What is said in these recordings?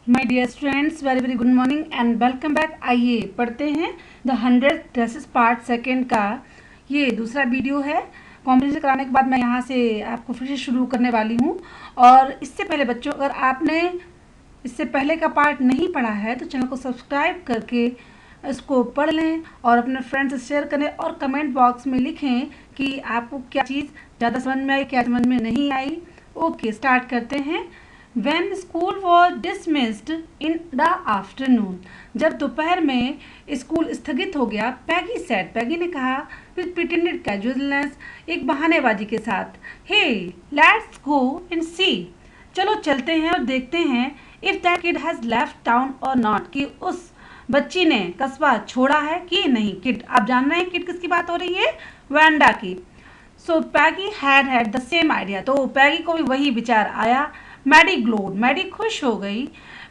My dear students, very very good morning and welcome back. आइए पढ़ते हैं the 100 dresses part second का ये दूसरा वीडियो है। कॉम्बिनेशन कराने के बाद मैं यहाँ से आपको फिर से शुरू करने वाली हूँ। और इससे पहले बच्चों, अगर आपने इससे पहले का पार्ट नहीं पढ़ा है तो चैनल को सब्सक्राइब करके इसको पढ़ लें और अपने फ्रेंड्स से शेयर करें और कमेंट बॉक्स में लिखें कि आपको क्या चीज़ ज़्यादा समझ में आई, क्या समझ में नहीं आई। ओके, स्टार्ट करते हैं। When school was dismissed in the afternoon, जब दोपहर में स्कूल स्थगित हो गया, पैगी said, पैगी ने कहा with pretended casualness, एक बहानेबाजी के साथ, hey, let's go and see, चलो चलते हैं और देखते हैं if that kid has left town or not, कि उस बच्ची ने कस्बा छोड़ा है कि नहीं। किड, आप जान रहे हैं किड किसकी बात हो रही है? वैंडा की। सो पैगी हैड द सेम आइडिया, तो पैगी को भी वही विचार आया। मैडी ग्लोड, मैडी खुश हो गई।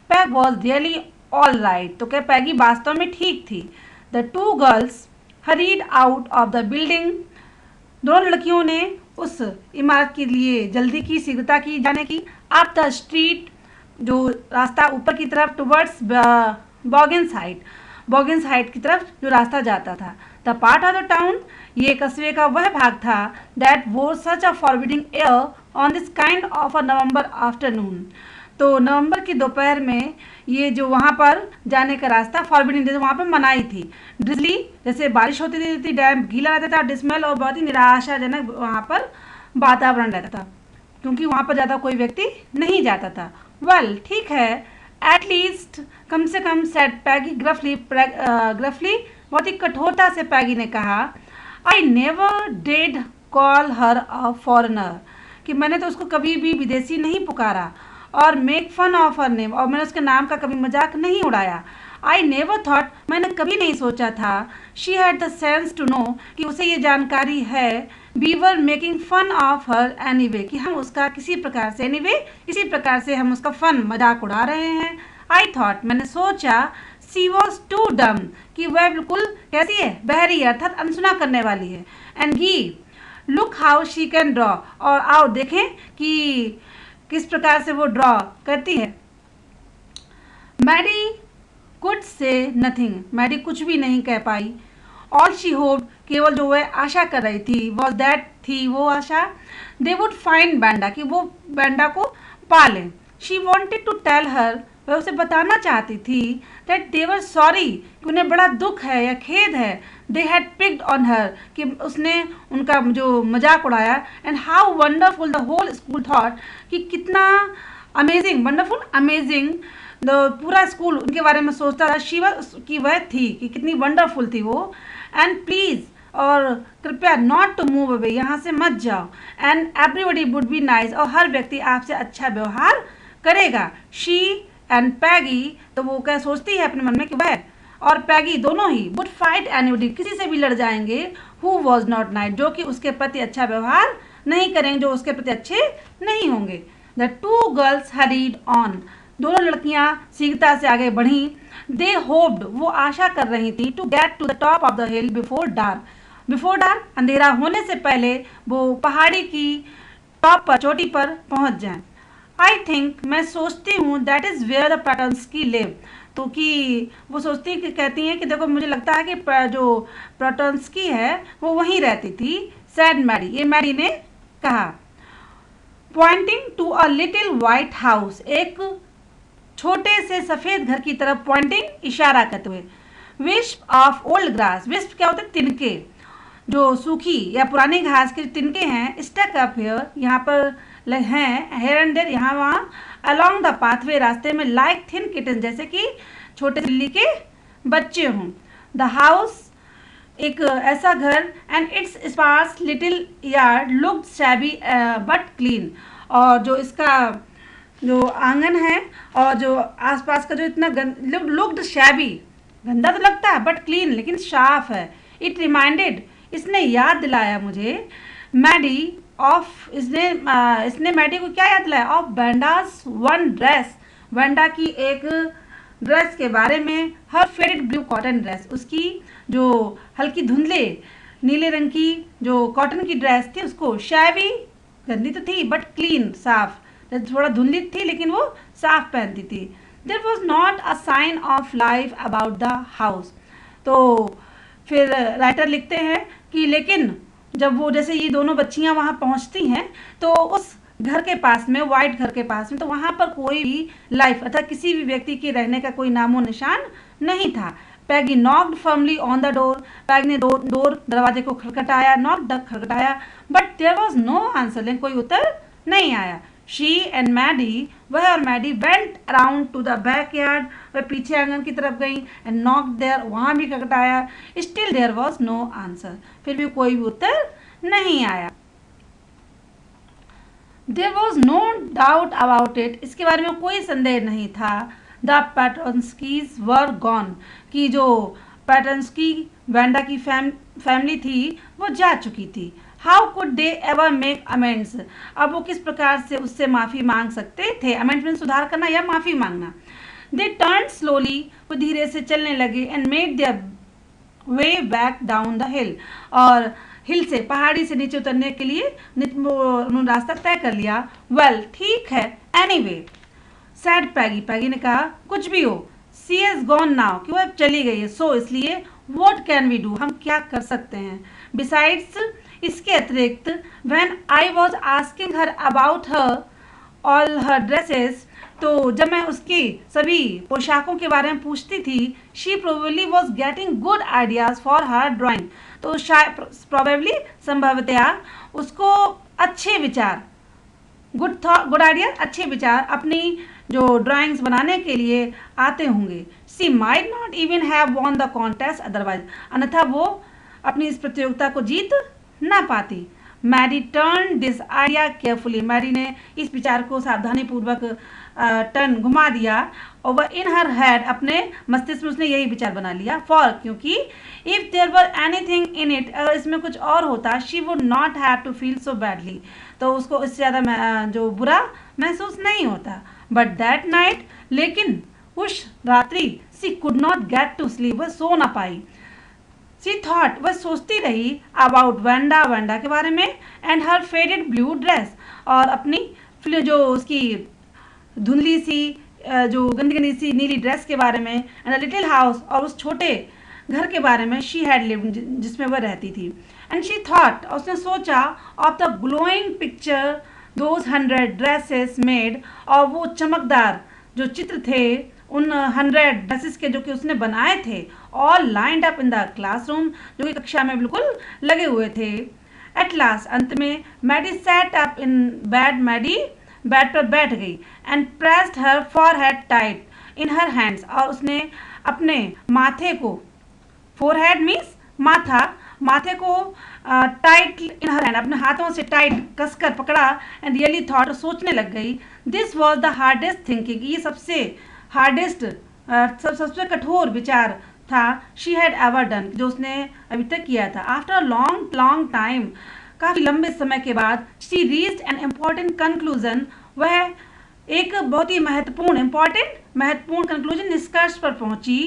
Peg was really all right, तो क्या पैगी वास्तव में ठीक थी। The two girls hurried out of the building, दोनों लड़कियों ने उस इमारत के लिए जल्दी की, शीघ्रता की जाने की। अप द स्ट्रीट, जो रास्ता ऊपर की तरफ, towards Boggins height, Boggins height की तरफ जो रास्ता जाता था। The part of the town, ये कस्बे का वह भाग था that wore such a forbidding air on this kind of a November afternoon, तो नवंबर की दोपहर में ये जो वहाँ पर जाने का रास्ता फॉरबिडिंग, जैसे वहाँ पर मनाई थी। ड्रिजली, जैसे बारिश होती थी, डैम गीला रहता था। डिसमेल, और बहुत ही निराशाजनक वहाँ पर वातावरण रहता था क्योंकि वहाँ पर ज़्यादा कोई व्यक्ति नहीं जाता था। वेल, ठीक है, एट लीस्ट, कम से कम, सेड पैगी ग्रफली, ग्रफली, बहुत ही कठोरता से पैगी ने कहा, I never did call her a foreigner, कि मैंने तो उसको कभी भी विदेशी नहीं पुकारा, और make fun of her name, और मैंने उसके नाम का कभी मजाक नहीं उड़ाया। आई नेवर थॉट, मैंने कभी नहीं सोचा था, she had the sense to know, कि उसे ये जानकारी है, we were making fun of her anyway, कि हम उसका किसी प्रकार से, एनी वे, किसी प्रकार से हम उसका फन, मजाक उड़ा रहे हैं। आई थॉट, मैंने सोचा, सी वॉज टू डम, कि वह बिल्कुल कैसी है, बहरी है, अर्थात अनसुना करने वाली है। And he look how she can draw, और आओ देखें कि किस प्रकार से वो ड्रॉ करती है। Maddie could say nothing, Maddie कुछ भी नहीं कह पाई। ऑल शी होप, केवल जो वह आशा कर रही थी, वॉज दैट, थी वो आशा, दे वुड फाइंड बैंडा, कि वो बैंडा को पा लें। She wanted to tell her, वह उसे बताना चाहती थी, दैट दे वर सॉरी, कि उन्हें बड़ा दुख है या खेद है, they had picked on her, कि उसने उनका जो मजाक उड़ाया। And how wonderful the whole school thought, कि कितना अमेजिंग, वंडरफुल, अमेजिंग, पूरा स्कूल उनके बारे में सोचता था। शिवा, की वह थी, कि कितनी वंडरफुल थी वो। एंड प्लीज, और कृपया, नॉट टू मूव अवे, यहाँ से मत जाओ। And everybody would be nice, और हर व्यक्ति आपसे अच्छा व्यवहार करेगा। शी एंड पैगी, तो वो क्या सोचती है अपने मन में कि वह और पैगी दोनों ही वुड फाइट एनीबडी, किसी से भी लड़ जाएंगे, हु वॉज नॉट नाइस, जो कि उसके प्रति अच्छा व्यवहार नहीं करेंगे, जो उसके प्रति अच्छे नहीं होंगे। The two girls hurried on, दोनों लड़कियां शीघ्रता से आगे बढ़ी। दे होप्ड, वो आशा कर रही थी, to get to the top of the hill before dark, before dark, अंधेरा होने से पहले वो पहाड़ी की टॉप पर, चोटी पर पहुंच जाएं। आई थिंक, मैं सोचती हूँ, that is where the Protonsky live, तो कि वो सोचती, कि कहती हैं कि देखो, मुझे लगता है कि जो प्रोटोन्स्की है वो वहीं रहती थी। सैड मैडी, ये मैडी ने कहा। Pointing to a little white house, एक छोटे से सफ़ेद घर की तरफ, पॉइंटिंग, इशारा करते हुए। Wisp of old grass, wisp क्या होते हैं? तिनके, जो सूखी या पुरानी घास के तिनके हैं। स्टक अप हियर, यहाँ पर हैं, हेयर एंड देयर, यहाँ वहाँ। अलोंग द पाथवे, रास्ते में। लाइक थिन किटन, जैसे कि छोटे बिल्ली के बच्चे हों। द हाउस, एक ऐसा घर। And its sparse little yard looked shabby but clean, और जो इसका जो आंगन है और जो आसपास का जो इतना लुक्ड शैबी, गंदा तो लगता है, बट क्लीन, लेकिन साफ है। इट रिमाइंडेड, इसने याद दिलाया मुझे, मैडी ऑफ, इसने मैडी को क्या याद दिलाया? ऑफ बैंडास वन ड्रेस, बैंडा की एक ड्रेस के बारे में। हर फेडेड ब्लू कॉटन ड्रेस, उसकी जो हल्की धुंधले नीले रंग की जो कॉटन की ड्रेस थी, उसको शैबी, गंदी तो थी, बट क्लीन, साफ, थोड़ा धुंधली थी लेकिन वो साफ पहनती थी। There was not a sign of life about the house. तो फिर राइटर लिखते हैं कि लेकिन जब वो जैसे ये दोनों बच्चियां वहाँ पहुँचती हैं तो उस घर के पास में, वाइट घर के पास में, तो वहाँ पर कोई भी लाइफ अर्थात किसी भी व्यक्ति के रहने का कोई नामो निशान नहीं था। Peggy knocked firmly on the door. Peggy ने डोर दरवाजे को खटखटाया, खटखटाया, but there was no answer, लेकिन कोई उत्तर नहीं आया। शी एंड मैडी, वह और Maddie went around to the backyard, वह पीछे आंगन की तरफ गई, एंड नॉक्ड देयर, वहाँ भी खटखटाया, still there was no answer, फिर भी कोई भी उत्तर नहीं आया। There was no doubt about it, इसके बारे में कोई संदेह नहीं था। द पैटर्नस्कीज वर गॉन, कि जो पैटर्नस्की वेंडा की फैमिली थी वो जा चुकी थी। How could they ever make amends, अब वो किस प्रकार से उससे माफ़ी मांग सकते थे। अमेंड्स में सुधार करना या माफ़ी मांगना। दे टर्न स्लोली, वो धीरे से चलने लगे, and made their way back down the हिल, और हिल से, पहाड़ी से नीचे उतरने के लिए उन्होंने रास्ता तय कर लिया। वेल, ठीक है, एनीवे सैड पैगी, पैगी ने कहा कुछ भी हो, सी इज गॉन नाउ, कि वह चली गई है, सो इसलिए व्हाट कैन वी डू, हम क्या कर सकते हैं। बिसाइड्स, इसके अतिरिक्त, when I was asking her about her all her dresses, तो जब मैं उसकी सभी पोशाकों के बारे में पूछती थी, she probably was getting good ideas for her drawing, तो शायद प्रोबेबली संभवतया उसको अच्छे विचार, गुड आइडिया, अच्छे विचार अपनी जो ड्राइंग्स बनाने के लिए आते होंगे। She might not even have won the contest otherwise, अन्यथा वो अपनी इस प्रतियोगिता को जीत ना पाती। Mary turn this idea carefully, Mary ने इस विचार को सावधानी पूर्वक टर्न घुमा दिया, और वह इन हर हेड, अपने मस्तिष्क में उसने यही विचार बना लिया। फॉर, क्योंकि if there were anything in it, अगर इसमें कुछ और होता, she would not have to feel so badly, तो उसको इससे ज़्यादा जो बुरा महसूस नहीं होता। बट दैट नाइट, लेकिन उस रात्रि, she could not get to sleep, वह सो ना पाई। सी थॉट, वह सोचती रही अबाउट वेंडा, वेंडा के बारे में, and her faded blue dress, और अपनी जो उसकी धुंधली सी जो गंदी गंदी सी नीली ड्रेस के बारे में, एंड अ लिटिल हाउस, और उस छोटे घर के बारे में, शी हैड लिव्ड, जिसमें वह रहती थी। एंड शी थॉट, उसने सोचा, of the glowing picture those 100 dresses made, और वो चमकदार जो चित्र थे उन 100 ड्रेसेस के जो कि उसने बनाए थे, all lined up in the classroom, जो कि कक्षा में बिल्कुल लगे हुए थे। एट लास्ट, अंत में, Maddy sat up in bed, Maddy bed पर बैठ गई, and pressed her forehead tight in her hands, और उसने अपने माथे को, फोरहेड मीन्स माथा, माथे को टाइट इन हर हैंड, अपने हाथों से टाइट कसकर पकड़ा, एंड रियली थॉट, सोचने लग गई। This was the hardest thinking, ये सबसे हार्डेस्ट, सबसे कठोर विचार था, शी हैड एवर डन, जो उसने अभी तक किया था। आफ्टर लॉन्ग लॉन्ग टाइम, काफ़ी लंबे समय के बाद, she reached an important conclusion, वह एक बहुत ही महत्वपूर्ण कंक्लूजन, निष्कर्ष पर पहुंची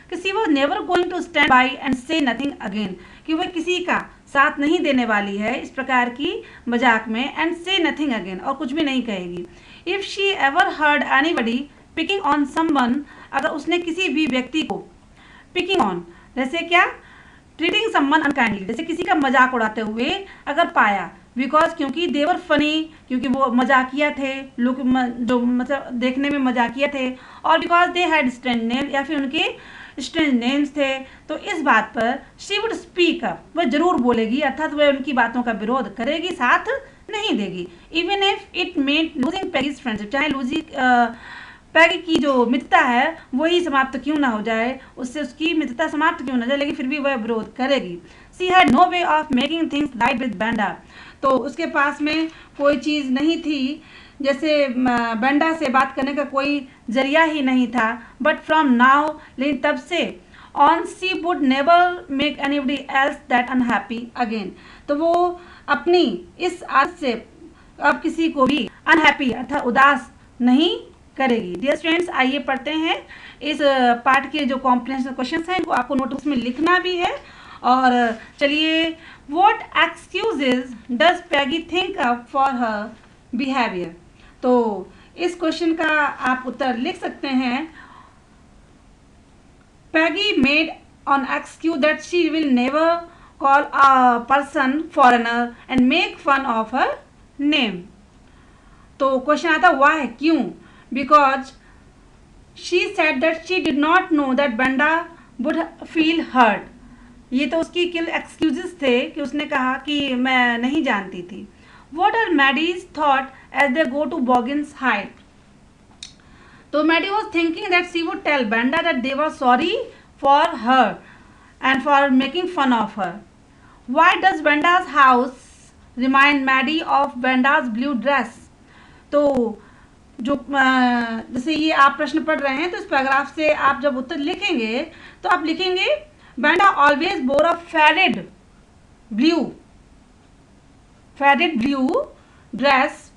कि she was never going to stand by and say nothing again, कि वह किसी का साथ नहीं देने वाली है इस प्रकार की मजाक में, एंड से नथिंग अगेन, और कुछ भी नहीं कहेगी। If she ever heard anybody picking on someone, अगर उसने किसी भी व्यक्ति को पिकिंग ऑन, जैसे क्या, ट्रीटिंग समवन अनकाइंडली, जैसे किसी का मजाक उड़ाते हुए अगर पाया, बिकॉज, क्योंकि देवर फनी, क्योंकि वो मजाकिया थे, लोग जो मतलब देखने में मजाकिया थे, और because they had strange name, या फिर उनके स्ट्रेंज नेम्स थे, तो इस बात पर शी वुड स्पीक अप, वह जरूर बोलेगी, अर्थात वह उनकी बातों का विरोध करेगी, साथ नहीं देगी। Even if it meant losing Peggy's friendship, चाहे पैगी की जो मित्रता है वही समाप्त क्यों ना हो जाए, उससे उसकी मित्रता समाप्त क्यों ना जाए, लेकिन फिर भी वह विरोध करेगी। She had no way of making things right with Benda, तो उसके पास में कोई चीज़ नहीं थी, जैसे बेंडा से बात करने का कोई जरिया ही नहीं था। बट फ्रॉम नाउ, लेकिन तब से, on she would never make anybody else that unhappy again, तो वो अपनी इस आदत से अब किसी को भी अनहैप्पी अर्थात उदास नहीं करेगी। डियर स्टूडेंट्स, आइए पढ़ते हैं इस पार्ट के जो कॉम्प्रिहेंशन क्वेश्चंस हैं, इनको आपको नोटबुक्स में लिखना भी है। और चलिए, what excuses does Peggy think up for her behaviour, तो इस क्वेश्चन का आप उत्तर लिख सकते हैं। Peggy made an excuse that she will never call a person foreigner and make fun of her name. तो क्वेश्चन आता why, क्यों? Because she said that she did not know that Brenda would feel hurt. ये तो उसकी किल excuses थे कि उसने कहा कि मैं नहीं जानती थी। What are Maddie's thought as they go to Boggins Heights? तो Maddie was thinking that she would tell Brenda that they were sorry for her and for making fun of her. Why does Brenda's house remind Maddie of Brenda's blue dress? तो जो जैसे ये आप प्रश्न पढ़ रहे हैं तो इस पैराग्राफ से आप जब उत्तर लिखेंगे तो आप लिखेंगे Brenda always bore a faded blue dress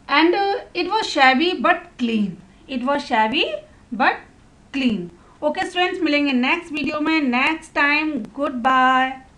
and it was shabby but clean. Okay students, मिलेंगे नेक्स्ट वीडियो में नेक्स्ट टाइम। Good bye.